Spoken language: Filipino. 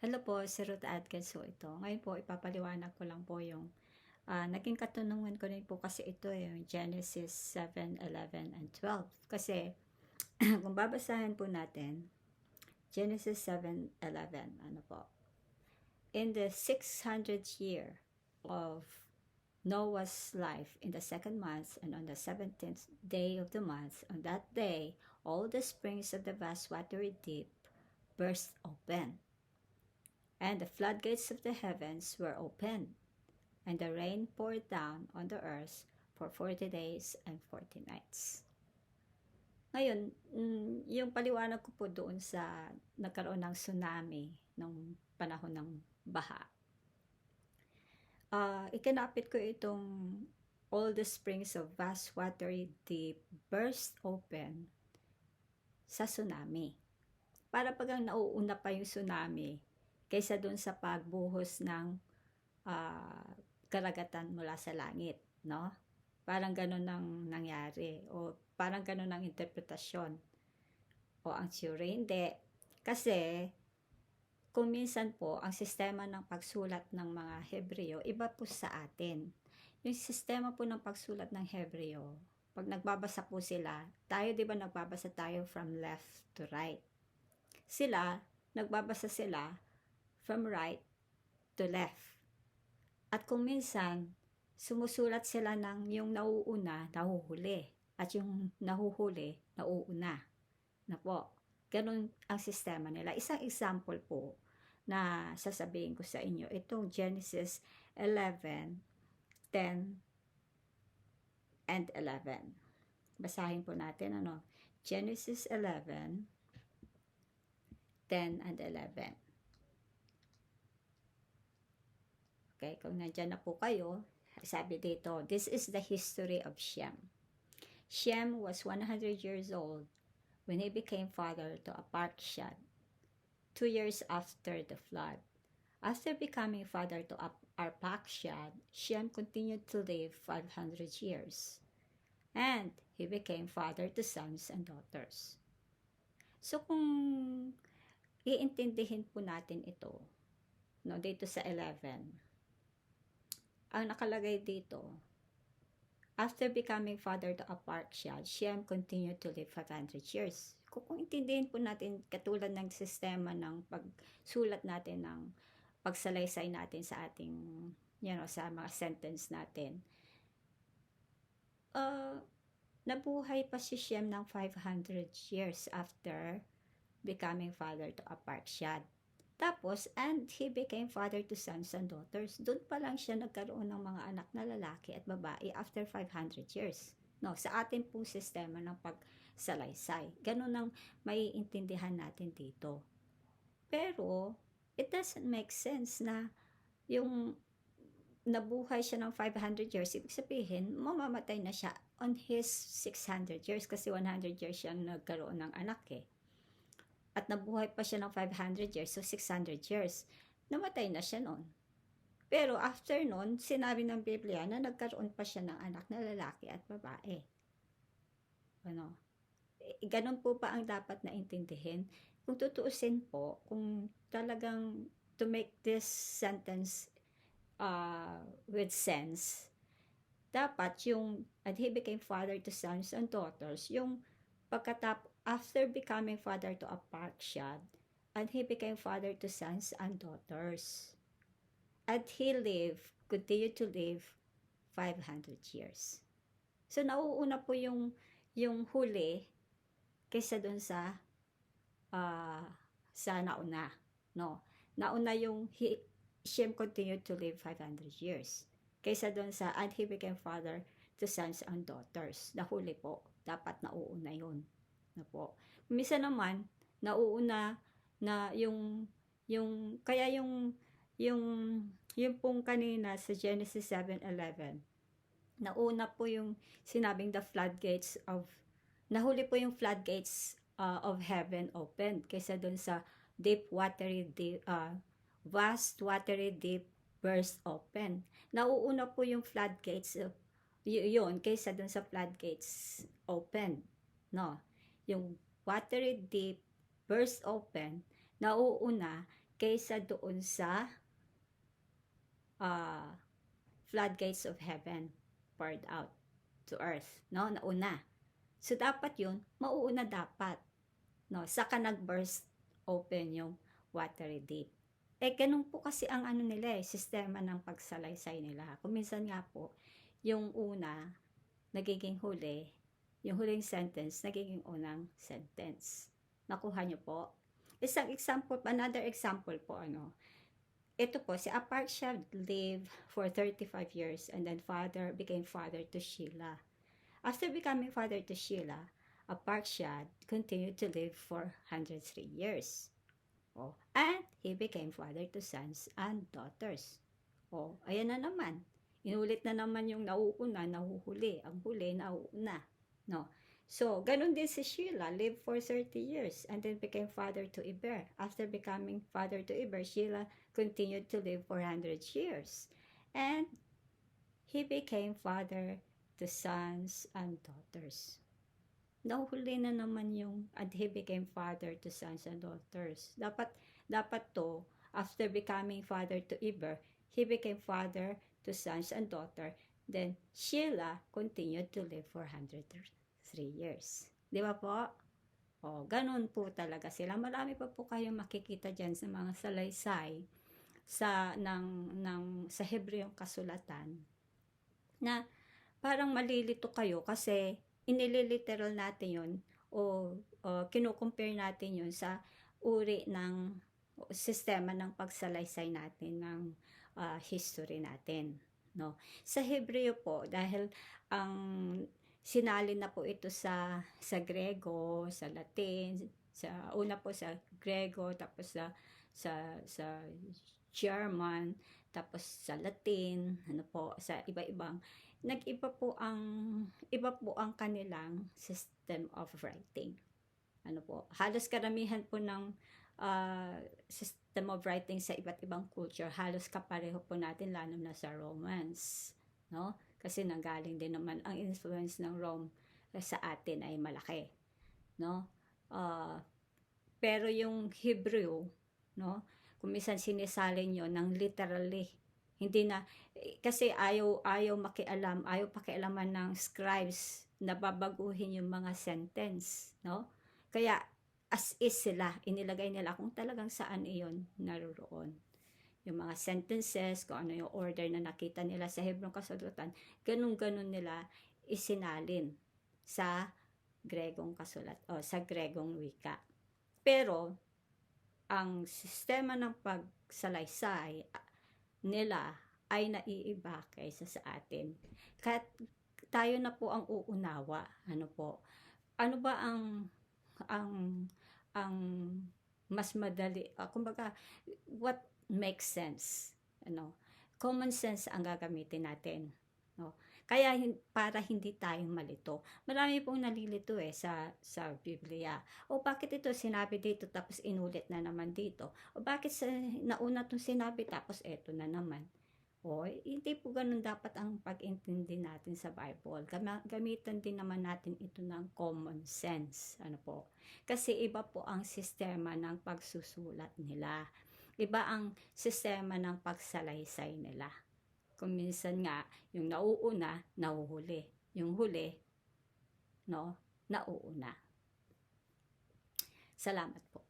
Hello po, si Ruth Atkins po ito. Ngayon po, ipapaliwanag ko lang po yung naging katanungan ko rin po kasi ito yung Genesis 7:11 and 12. Kasi kung babasahin po natin, Genesis 7:11, ano po, in the 600th year of Noah's life, in the second month, and on the 17th day of the month, on that day, all the springs of the vast watery deep burst open, and the floodgates of the heavens were opened, and the rain poured down on the earth for 40 days and 40 nights. Ngayon, yung paliwanag ko po doon sa nagkaroon ng tsunami nung panahon ng baha. Ikinapit ko itong all the springs of vast watery deep burst open sa tsunami. Para pag ang nauuna pa yung tsunami kaysa doon sa pagbuhos ng karagatan mula sa langit, no? Parang ganun ang nangyari o parang ganun ang interpretasyon o ang theory. Hindi. Kasi kung minsan po ang sistema ng pagsulat ng mga Hebreo iba po sa atin. Yung sistema po ng pagsulat ng Hebreo, pag nagbabasa po sila, tayo 'di ba nagbabasa tayo from left to right. Sila, nagbabasa sila from right to left. At kung minsan, sumusulat sila ng yung nauuna, nahuhuli. At yung nahuhuli, nauuna. Na po. Ganun ang sistema nila. Isang example po na sasabihin ko sa inyo, itong Genesis 11, 10, and 11. Basahin po natin, ano? Genesis 11, 10, and 11. Okay, kung nandyan na po kayo, sabi dito, this is the history of Shem. Shem was 100 years old when he became father to Arpachshad, 2 years after the flood. After becoming father to Arpachshad, Shem continued to live 500 years. And he became father to sons and daughters. So kung iintindihin po natin ito, no, dito sa 11, ang nakalagay dito, after becoming father to Arpachshad, Shem continued to live 500 years. Kung intindihin po natin katulad ng sistema ng pagsulat natin ng pagsalaysay natin sa ating, sa mga sentence natin, nabuhay pa si Shem ng 500 years after becoming father to Arpachshad. Tapos, and he became father to sons and daughters. Doon pa lang siya nagkaroon ng mga anak na lalaki at babae after 500 years. No, sa atin pong sistema ng pagsalaysay. Ganun ang maiintindihan natin dito. Pero, it doesn't make sense na yung nabuhay siya ng 500 years, ibig sabihin, mamamatay na siya on his 600 years kasi 100 years siyang nagkaroon ng anak eh. At nabuhay pa siya ng 500 years, so 600 years. Namatay na siya noon. Pero after noon, sinabi ng Biblia na nagkaroon pa siya ng anak na lalaki at babae. Ano? Ganun po pa ang dapat na intindihin. Kung tutuusin po, kung talagang to make this sentence with sense, dapat yung, and he became father to sons and daughters, yung after becoming father to Arpachshad, and he became father to sons and daughters. And he continued to live 500 years. So, nauuna po yung huli kaysa dun sa nauna. No? Nauna yung Shem continued to live 500 years. Kaysa dun sa, and he became father to sons and daughters. Nahuli po. Dapat nauuna yun. Na po. Minsan naman, nauuna na yung pong kanina sa Genesis 7:11, nauna po yung sinabing the floodgates of, nahuli po yung floodgates of heaven opened kaysa doon sa vast watery deep burst open. Nauuna po yung floodgates yun kaysa doon sa floodgates open. No? Yung watery deep burst open, nauuna kaysa doon sa floodgates of heaven poured out to earth, no? Nauna. So, dapat yun, mauuna dapat, no? Saka nag-burst open yung watery deep. Ganun po kasi ang ano nila sistema ng pagsalaysay nila. Kung minsan nga po, yung una, nagiging huli, yung huling sentence, nagiging unang sentence. Nakuha nyo po? Another example po, ito po, si Aparksha lived for 35 years and then became father to Sheila. After becoming father to Sheila, Aparksha continued to live for 103 years. And he became father to sons and daughters. Ayan na naman. Inulit na naman yung nauuna, nahuhuli. Ang huli, nauuna. No? So, ganun din si Sheila, lived for 30 years and then became father to Eber. After becoming father to Eber, Sheila continued to live for 100 years. And he became father to sons and daughters. Nahuhuli na naman yung and he became father to sons and daughters. Dapat to, after becoming father to Eber, he became father to sons and daughter. Then, Sheila continued to live for 103 years. Di ba po? Ganun po talaga sila. Marami pa po kayong makikita dyan sa mga salaysay sa Hebreong kasulatan na parang malilito kayo kasi inililiteral natin yun o kinukompare natin yun sa uri ng sistema ng pagsalaysay natin ng history natin. No? Sa Hebreo po, dahil ang sinalin na po ito sa Grego, sa Latin, una po sa Grego, tapos sa German, tapos sa Latin, sa iba-ibang iba po ang kanilang system of writing. Halos karamihan po ng system of writing sa iba't ibang culture, halos kapareho po natin lalo na sa Romans, no? Kasi nanggaling din naman ang influence ng Rome sa atin ay malaki, no? Pero yung Hebrew, no? Kung minsan sinisalin yun ng literally, hindi na, kasi ayaw pakialaman ng scribes na babaguhin yung mga sentence, no? Kaya, as is sila, inilagay nila kung talagang saan iyon naroon. Yung mga sentences, kung ano yung order na nakita nila sa Hebrong kasulatan, ganun-ganun nila isinalin sa Gregong sa Gregong wika. Pero, ang sistema ng pagsalaysay nila ay naiiba kaysa sa atin. Kahit tayo na po ang uunawa. Ano ba ang mas madali, kumbaga, what makes sense? Common sense ang gagamitin natin. Kaya para hindi tayo malito. Marami pong nalilito sa Biblia. Bakit ito sinabi dito tapos inulit na naman dito? Bakit nauna itong sinabi tapos eto na naman? Hindi po ganun dapat ang pag-intindi natin sa Bible. Gamitan din naman natin ito ng common sense. Kasi iba po ang sistema ng pagsusulat nila. Iba ang sistema ng pagsalaysay nila. Kung minsan nga, yung nauuna, nahuhuli. Yung huli, nauuna. Salamat po.